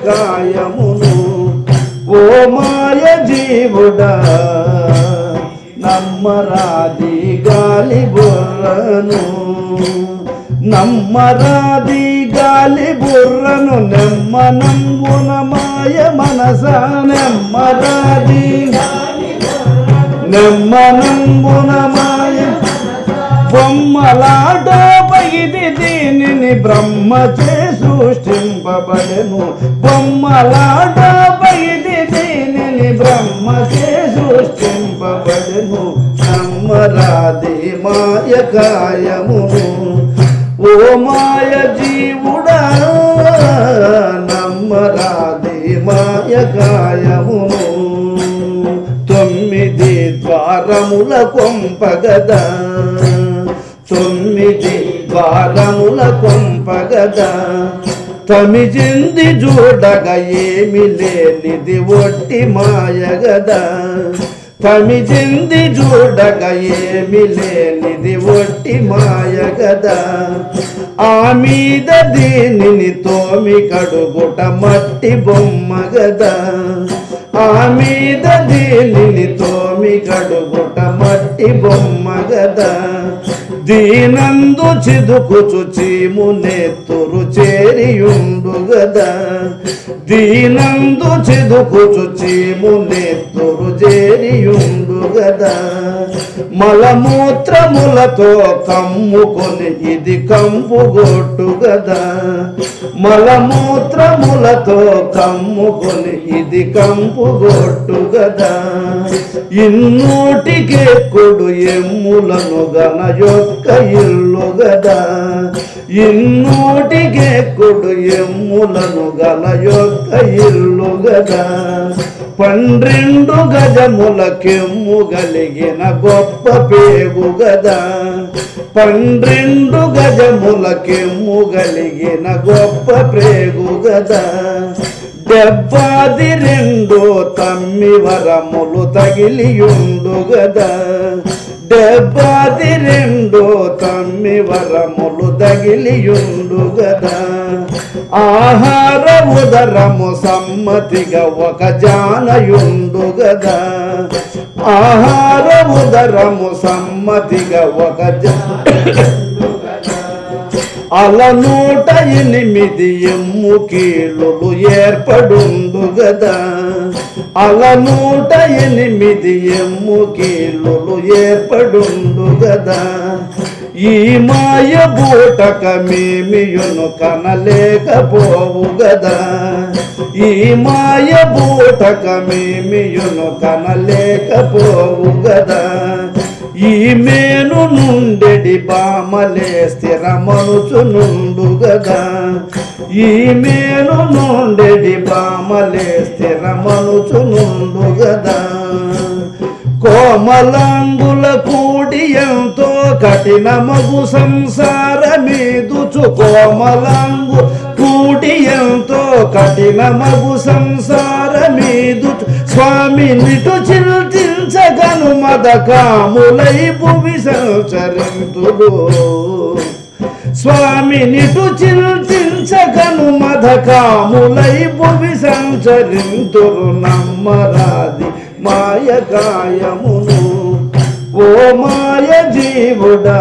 కాయమును ఓ మాయ జీవుడా నమ్మరాది గాలి బుర్రను నమ్మరాది గాలి బుర్రను నెమ్మనంబున మాయ మనస నెమ్మనంబున మాయ బొమ్మలాట పగిది దీనిని బ్రహ్మచే సృష్టింపబడెను బొమ్మలాట పగిది దీనిని బ్రహ్మచే సృష్టింపబడెను నమ్మరాది మాయ కాయమును ఓ మాయ జీవుడా నమ్మరాది మాయ కాయమును తొమ్మిది ద్వారముల కొంపగదా తొమ్మిది ద్వారముల కొంపగదా తమిజింది చూడగా ఏమి లేనిది ఒట్టి మాయగదా తమిజింది చూడగా ఏమి లేనిది ఒట్టి మాయగదా ఆ మీద దీనిని తోమి కడుగుట మట్టి బొమ్మగదా ఆ మీద దీనిని తోమి కడుగుట మట్టి బొమ్మగదా దీనందు చిదుకుచు చీము నెత్తురు చేరియుండుగదా దీనందు చిదుకుచు చీము నెత్తురు చేరియుండుగదా మలమూత్రములతో కమ్ముకొని ఇది కంపుగొట్టుగదా మలమూత్రములతో కమ్ముకొని ఇది కంపుగొట్టుగదా ఇన్నూటికెక్కుడు ఎమ్ములను గన యొక్క ఇల్లుగదా ఇన్నూటికెక్కుడు ఎమ్ములను గల యొక్క ఇల్లుగదా 12 గజముల కెమ్ము గలిగిన గొప్ప పేగుగదా 12 గజముల కెమ్ము గలిగిన గొప్ప ప్రేగుగదా 72 తమ్మి వరములు తగిలియుండుగదా 72 తమ్మి వరములు తగిలియుండుగదా ఆహార ఉదరము సమ్మతిగా ఒక జానయుండుగదా ఆహార ఉదరము సమ్మతిగా ఒక అల 108 ఎమ్ము కీళ్ళులు ఏర్పడుండుగదా అల 108 ఎమ్ము కీళ్ళులు ఏర్పడుండుగదా ఈ మాయ బూటకమేమియును కనలేకపోవుగదా ఈ మాయ బూటకమేమియును కనలేకపోవుగదా ఈ మేను నుండెడి బామలే స్థిరమనుచునుండుగదా ఈ మేను నుండెడి బామలే స్థిరమనుచునుండుగదా కోమలాంగుల కూడి ఎంతో కఠినమగు సంసారమీదుచు కోమలాంగు కూడి ఎంతో కఠినమగు సంసారమీదుచు స్వామి నిటు చింతించగను మదకాములై భువి సంచరింతుడు స్వామి నిటు చింతించగను మదకాములై భువి సంచరింతురు నమ్మరాది మాయ కాయమును ఓ మాయ జీవుడా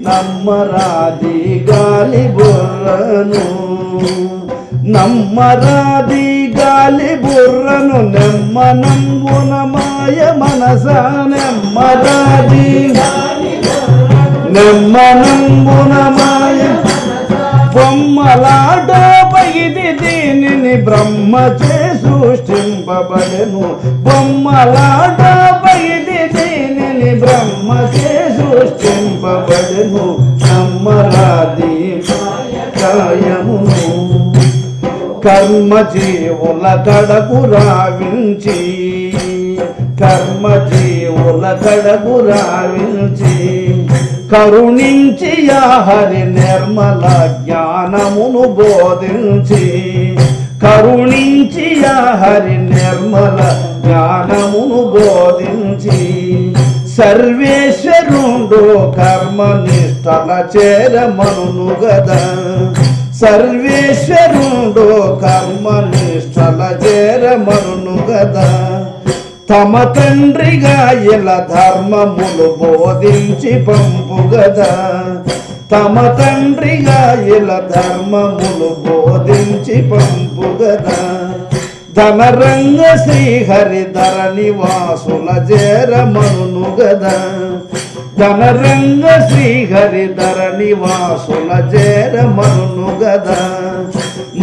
నమ్మరాది గాలి బుర్రను నమ్మరాది గాలి బుర్రను నెమ్మనంబున మాయ మనస నెమ్మనంబున మాయ బొమ్మలాట పగిది దీనిని బ్రహ్మచే సృష్టింపబడెను బొమ్మలాట పగిది దీనిని బ్రహ్మచే సృష్టింపబడెను నమ్మరాది కాయమును కర్మజీవుల కడకు రావించి కర్మజీవుల కడకు రావించి కరుణించి హరి నిర్మల జ్ఞానమును బోధించి కరుణించి హరి నిర్మల జ్ఞానమును బోధించి సర్వేశ్వరుండు కర్మనిష్టల చేరమనును గదా సర్వేశ్వరుడు కర్మనిష్టల చేరమరును గదా తమ తండ్రిగా ఇలా ధర్మములు బోధించి పంపు గదా తమ తండ్రిగా ఇలా ధర్మములు బోధించి పంపు గదా ధనరంగ శ్రీహరిధర నివాసుల చేరమరును గదా ధనరంగ శ్రీహరిధర నివాసుల చేరమరును గదా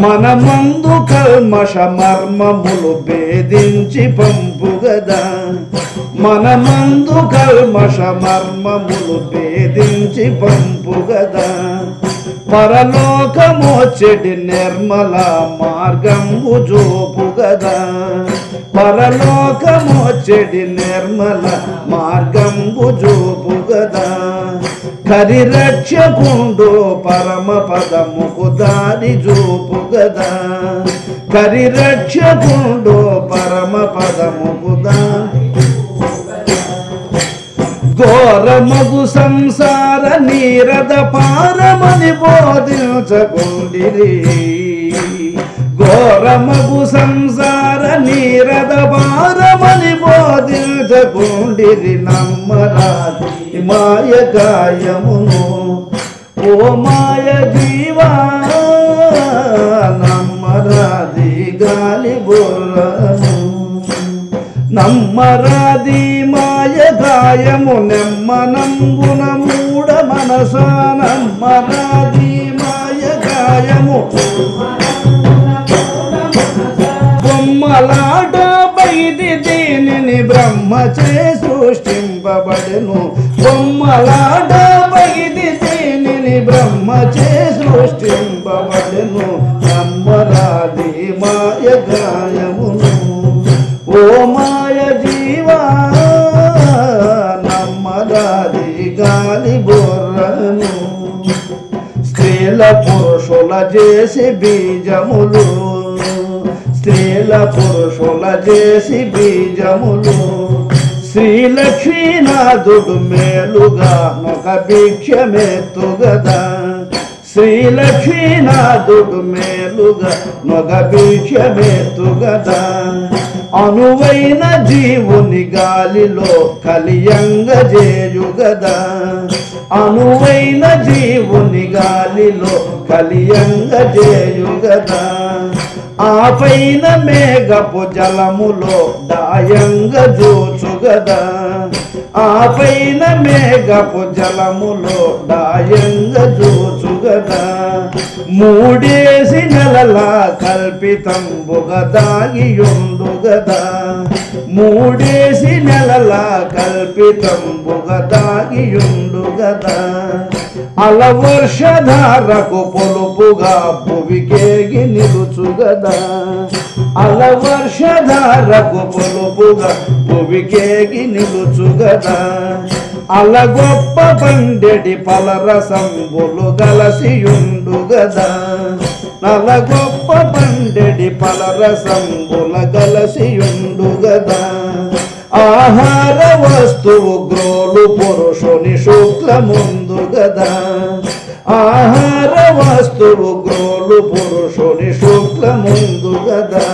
మనమందు కల్మష మర్మములు భేదించి పంపు గదా మనమందు కల్మష మర్మములు భేదించి పంపు గదా పరలోకమోచెడి నిర్మల మార్గము జోపు గదా పరలోకమోచెడి నిర్మల మార్గము జోపు గదా కరిరక్షకుండు పరమ పదముకు దారి జోపు గదా కరిరక్షకుండు పరమ పదముకు దారి ఘోరమగు సంసార నీరద పారమని బోధించకుండిరి ఘోరమగు సంసార నీరద పారమని బోధించకుండిరి నమ్మరాది మాయ గాయమును ఓ మాయ జీవా నమ్మరాది గాలి బోరను నమ్మరాది మాయ గాయము నెమ్మనంబున మూఢ మనస నమ్మరాది మాయ గాయము బొమ్మలాట బయటి దీనిని బ్రహ్మచే సృష్టింపబడెను బొమ్మలాట బయటి దీనిని బ్రహ్మచే సృష్టింపబడెను నమ్మరాది మాయ గాయమును ఓ మాయ జీవా నమ్మరాది గాలి బొర్రను స్త్రీల పురుషుల చేసి బీజములు స్త్రీల పురుషుల చేసి బీజములు శ్రీలక్ష్మీనాథుడు మేలుగా నొక భిక్షమెత్తుగదా శ్రీలక్ష్మీనాథుడు మేలుగా నొక భిక్షమెత్తుగదా అనువైన జీవుని గాలిలో కలియంగ చేయుగదా అనువైన జీవుని గాలిలో కలియంగ చేయుగదా ఆ పైన మేఘపు జలములో దాయంగ జోచుగదా ఆ పైన మేఘపు జలములో దాయంగ జోచుగదా మూడేసి నెలల కల్పితంబుగా దాగియుండుగదా మూడేసి నెలల కల్పితంబుగా దాగియుండుగదా అలవర్షధారకు పొలుపుగా భువికేగి నిలుచుగదా అలవర్షధారకు పొలుపుగా భువికేగి నిలుచుగదా అలగొప్ప పండెడి పలరసంబులు గలసియుండుగదా నలగొప్ప పండెడి పలరసంబుల గలసియుండుగదా ఆహార వస్తువు గ్రోలు పురుషుని శుక్లముందుగదా ఆహార వస్తువు గ్రోలు పురుషుని శుక్లముందుగదా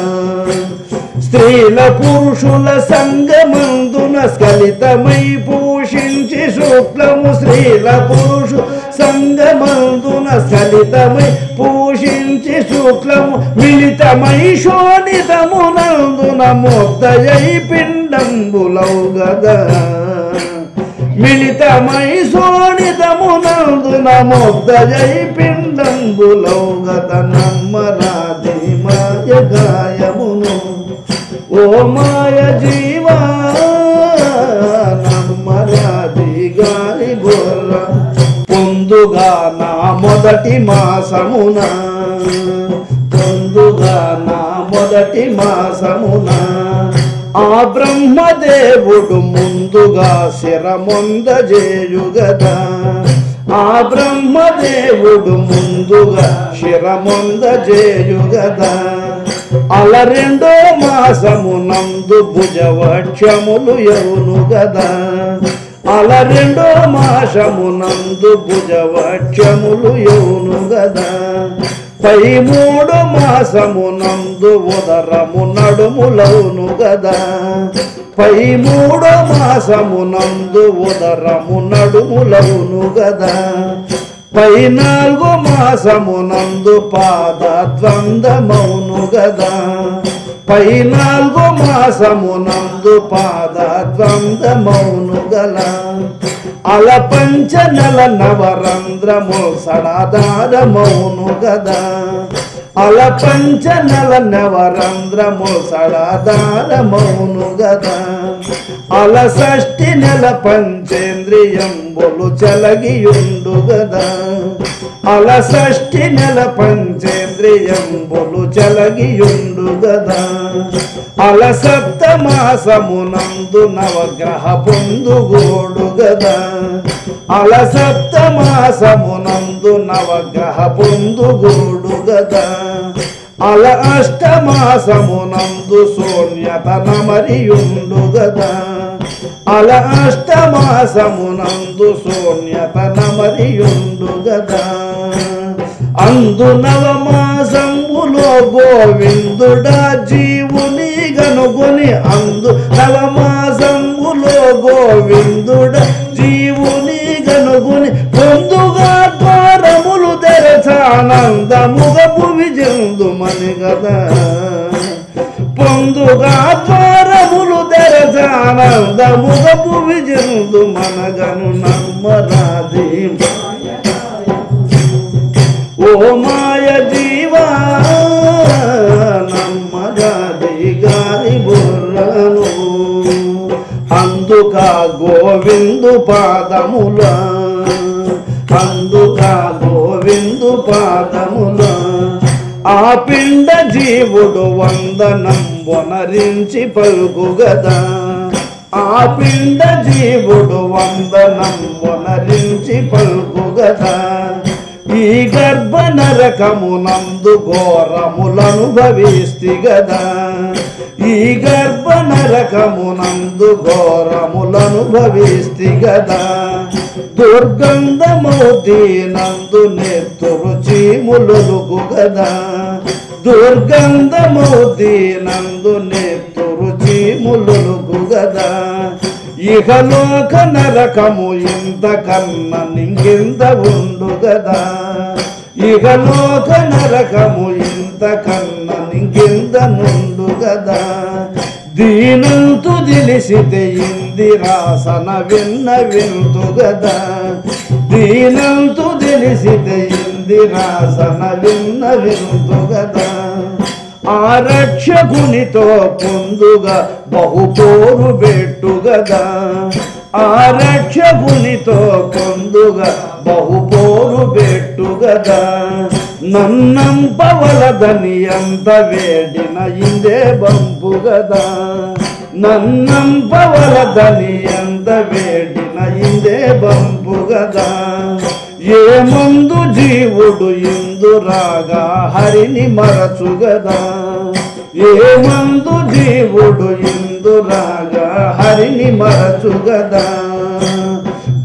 స్త్రీల పురుషుల సంగమందున స్ఖలితమై పూషించి శుక్లము స్త్రీల పురుషు సంగమందున స్ఖలితమై పూషించి శుక్లము మిళితమై శోణితమునందున ముద్దయై పిండంబులౌగదా మిళితమై శోణితమునందున ముద్దయై పిండంబులౌగదా నమ్మరాది మాయ గాయమును ఓ మాయ జీవా నమ్మరాది గాలి బొర్ర పొందుగా నా మొదటి మాసమున పొందుగా నా మొదటి మాసమున ఆ బ్రహ్మదేవుడు ముందుగా శిరమొందజేయుగదా ఆ బ్రహ్మదేవుడు ముందుగా శిరమొందజేయుగదా అల రెండో మాసమునందు భుజవక్షములు యౌనుగదా అల రెండో మాసమునందు భుజవక్షములు యౌనుగదా పై 3 మాసమునందు ఉదరము నడుములవును గదా పై 3 మాసమునందు ఉదరము నడుములవును గదా పై 4 మాసమునందు పాద ద్వంద్వమౌను గదా పై 4 మాసమునందు పాద ద్వంద్వమౌను గలా అల పంచ నెల నవరంధ్రము సడాధారమౌను గదా అల పంచ నెల నవరంధ్రము సడాధారమౌను గదా అల షష్ఠి నెల పంచేంద్రియంబులు చలగియుండు గదా అల షష్ఠి నెల పంచేంద్రియంబులు చలగియుండు గదా అల సప్త మాసమునందు నవగ్రహ పొందుగోడు గదా అల సప్త మాసమునందు నవగ్రహ పొందుగోడు గదా అల అష్టమాసమునందు శూన్యత నమరియుండు గదా అల అష్టమాసమునందు శూన్యత నమరియుండు గదా అందు నవమాసంబులో గోవిందుడా జీవుని గనుగొని అందు నవమాసంబులో గోవిందుడా జీవుని గనుగొని పొందుగా ద్వారములు తెరచానందముగ భువి చెందుమని గదా పొందుగా ద్వారములు తెరచానందముగ భువి చెందుమనగను నమ్మరాది ఓ మాయ జీవా నమ్మరాది గారి బుర్రను అందుక గోవిందు పాదముల అందుక గోవిందు పాదముల ఆ పిండ జీవుడు వందనం వనరించి పలుకు గదా ఆ పిండ జీవుడు వందనం వనరించి పలుకు గదా ఈ గర్భ నరకమునందు ఘోరములను భవిస్తి గదా ఈ గర్భ నరకమునందు ఘోరములను భవిస్తి గదా దుర్గంధమౌదీనందు నెత్తురు చీములొలుగు గదా దుర్గంధమౌదీనందు నెత్తురు చీములొలుగు గదా ఇహలోక నరకము ఇంతకన్న నింగింత ఉండు గదా ఇహలోక నరకము ఇంతకన్న నింగింత నుండు గదా దీనంతు దిలిసితే ఇందిరాసన విన్న వింతు గదా దీనంతు దిలిసితే ఇందిరాసన విన్న వింతు గదా ఆ రక్షకునితో పొందుగా బహుపోరు బెట్టు గదా ఆ రక్షకునితో పొందుగా బహుపోరు బెట్టు గదా నన్నంపవలదని ఎంత వేడిన ఇందే బంపు గదా నన్నంపవలదని ఎంత వేడిన ఇందే బంపు గదా ఏ మందు జీవుడు ఇందు రాగా హరిని మరచు గదా ఏ మందు జీవుడు ఇందు రాగా హరిని మరచు గదా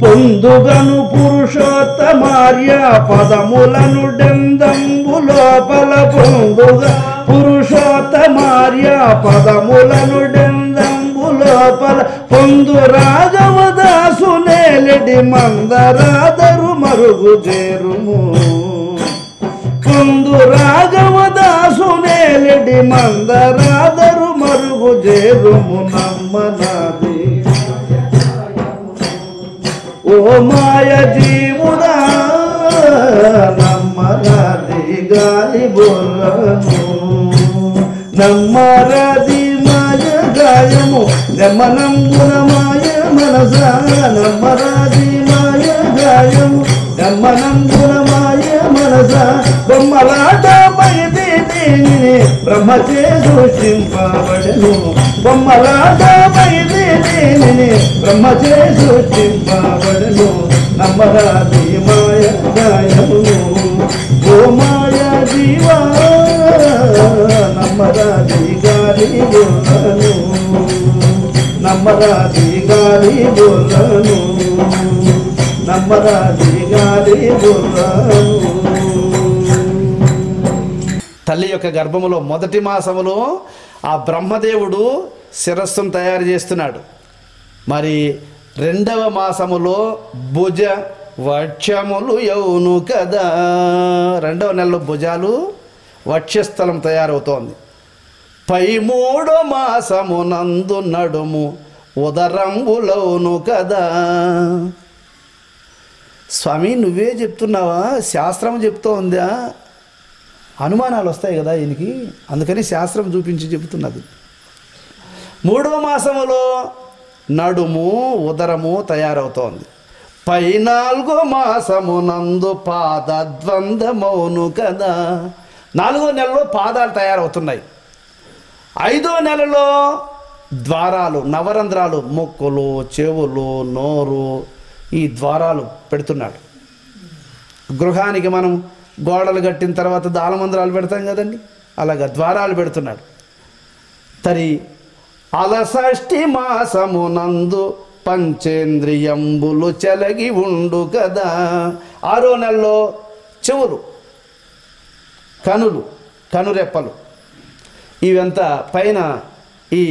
పొందుగను పురుషోత్తమార్య పదములను డెందంబు లోపల పొందుగా పురుషోత్తమార్య పదములను డెందంబు లోపల పొందు రాఘవదాసు నేలడి మందరాదరు మరుగు చేరుము పొందు రాఘవదాసు నేలడి మందరాదరు మరుగు చేరుము నమ్మనాది ఓ మాయ జీవుడా నమ్మరాది గాలి బుర్రను నమ్మరాది మాయ గాయము గమనంబున మాయ మనస నమ్మరాది మాయ గాయము గమనంబున మాయ మనస బొమ్మలాట మైది దీనిని బ్రహ్మచే సృష్టింపబడెను బొమ్మలాట మైది దీనిని బ్రహ్మచే సృష్టింపబడెను నమ్మరాది మాయ గాయమును ఓ మాయ జీవా నమ్మరాది గాలి బుర్రను నమ్మరాది గాలి బుర్రను నమ్మరాది గాలి బుర్రను తల్లి యొక్క గర్భములో మొదటి మాసములో ఆ బ్రహ్మదేవుడు శిరస్సును తయారు చేస్తున్నాడు. మరి రెండవ మాసములో భుజ వక్షములు యౌను కదా. రెండవ నెలలో భుజాలు వక్షస్థలం తయారవుతోంది. పై మూడో మాసమునందు నడుము ఉదరంబులవును కదా. స్వామి నువ్వే చెప్తున్నావా, శాస్త్రం చెప్తోందా? అనుమానాలు వస్తాయి కదా ఈయనకి, అందుకని శాస్త్రం చూపించి చెబుతున్నది. మూడో మాసములో నడుము ఉదరము తయారవుతోంది. పై నాలుగో మాసమునందు పాదద్వందమౌను కదా. 4వ నెలలో పాదాలు తయారవుతున్నాయి. 5వ నెలలో ద్వారాలు, నవరంధ్రాలు, ముక్కులు, చెవులు, నోరు, ఈ ద్వారాలు పెడుతున్నాడు. గృహానికి మనం గోడలు కట్టిన తర్వాత దాలమందిరాలు పెడతాం కదండి, అలాగా ద్వారాలు పెడుతున్నాడు. తరి అలషష్ఠి మాసమునందు పంచేంద్రియంబులు చెలగి ఉండు కదా. 6వ నెలలో చెవులు, కనులు, కనురెప్పలు, ఇవంతా పైన ఈ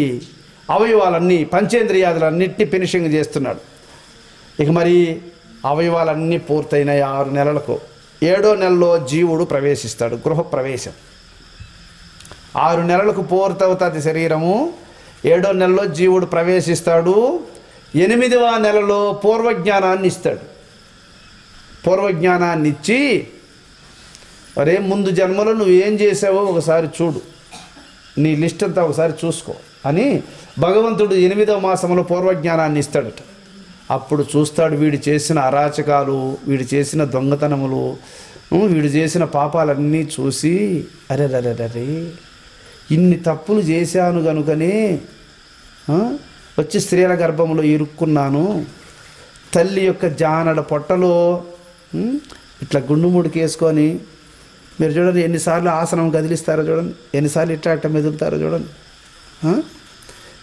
అవయవాలన్నీ పంచేంద్రియాదులన్నిటినీ ఫినిషింగ్ చేస్తున్నాడు. ఇక మరి అవయవాలన్నీ పూర్తయినాయి 6 నెలలకు. 7వ నెలలో జీవుడు ప్రవేశిస్తాడు, గృహప్రవేశం. 6 నెలలకు పూర్తవుతుంది శరీరము. 7వ నెలలో జీవుడు ప్రవేశిస్తాడు. 8వ నెలలో పూర్వజ్ఞానాన్ని ఇస్తాడు. పూర్వజ్ఞానాన్ని ఇచ్చి, అరే ముందు జన్మలో నువ్వేం చేసావో ఒకసారి చూడు, నీ లిస్ట్ అంతా ఒకసారి చూసుకో అని భగవంతుడు 8వ మాసంలో పూర్వజ్ఞానాన్ని ఇస్తాడట. అప్పుడు చూస్తాడు వీడు చేసిన అరాచకాలు, వీడు చేసిన దొంగతనములు, వీడు చేసిన పాపాలన్నీ చూసి, అరే రరే రరే ఇన్ని తప్పులు చేశాను కనుకనే వచ్చి స్త్రీల గర్భంలో ఇరుక్కున్నాను. తల్లి యొక్క జానడ పొట్టలో ఇట్లా గుండుముడికి వేసుకొని, మీరు చూడండి ఎన్నిసార్లు ఆసనం కదిలిస్తారో చూడండి, ఎన్నిసార్లు ఇట్లా అట్ట మెదులుతారో చూడండి.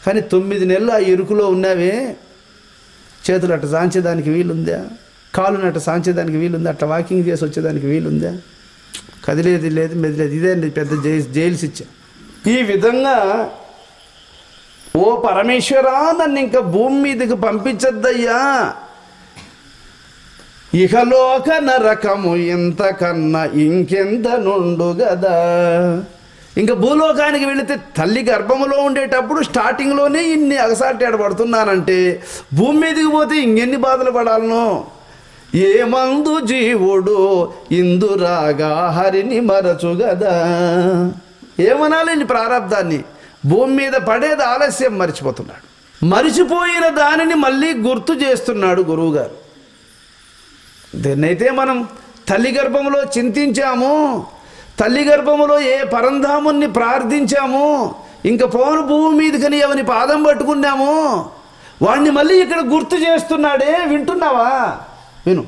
కానీ 9 నెలలు ఆ ఇరుకులో ఉన్నావే, చేతులు అట్ట సాంచేదానికి వీలుందా? కాలుని అట్ట సాంచేదానికి వీలుందా? అట్లా వాకింగ్ చేసి వచ్చేదానికి వీలుందా? కదిలేది లేదు, మెదిలేదు. ఇదే పెద్ద జైలు శిక్ష. ఈ విధంగా ఓ పరమేశ్వరా నన్ను ఇంకా భూమి మీదకి పంపించద్దయ్యా, ఇహలోక నరకము ఇంతకన్నా ఇంకెంత నుండు గదా. ఇంకా భూలోకానికి వెళితే తల్లి గర్భములో ఉండేటప్పుడు స్టార్టింగ్లోనే ఇన్ని అగసాటాడు పడుతున్నానంటే, భూమి మీదకి పోతే ఇంకెన్ని బాధలు పడాలను. ఏమందు జీవుడు ఇందురాగా హరిని మరచు గదా. ఏమనాలి ఈ ప్రారంధాన్ని? భూమి మీద పడేది ఆలస్యం, మర్చిపోతున్నాడు. మరిచిపోయిన దానిని మళ్ళీ గుర్తు చేస్తున్నాడు గురువుగారు. దీన్నైతే మనం తల్లి గర్భంలో చింతించాము, తల్లి గర్భములో ఏ పరంధాముని ప్రార్థించాము, ఇంకా పోను భూమి మీదకని ఎవని పాదం పట్టుకున్నాము, వాడిని మళ్ళీ ఇక్కడ గుర్తు చేస్తున్నాడే. వింటున్నావా? విను.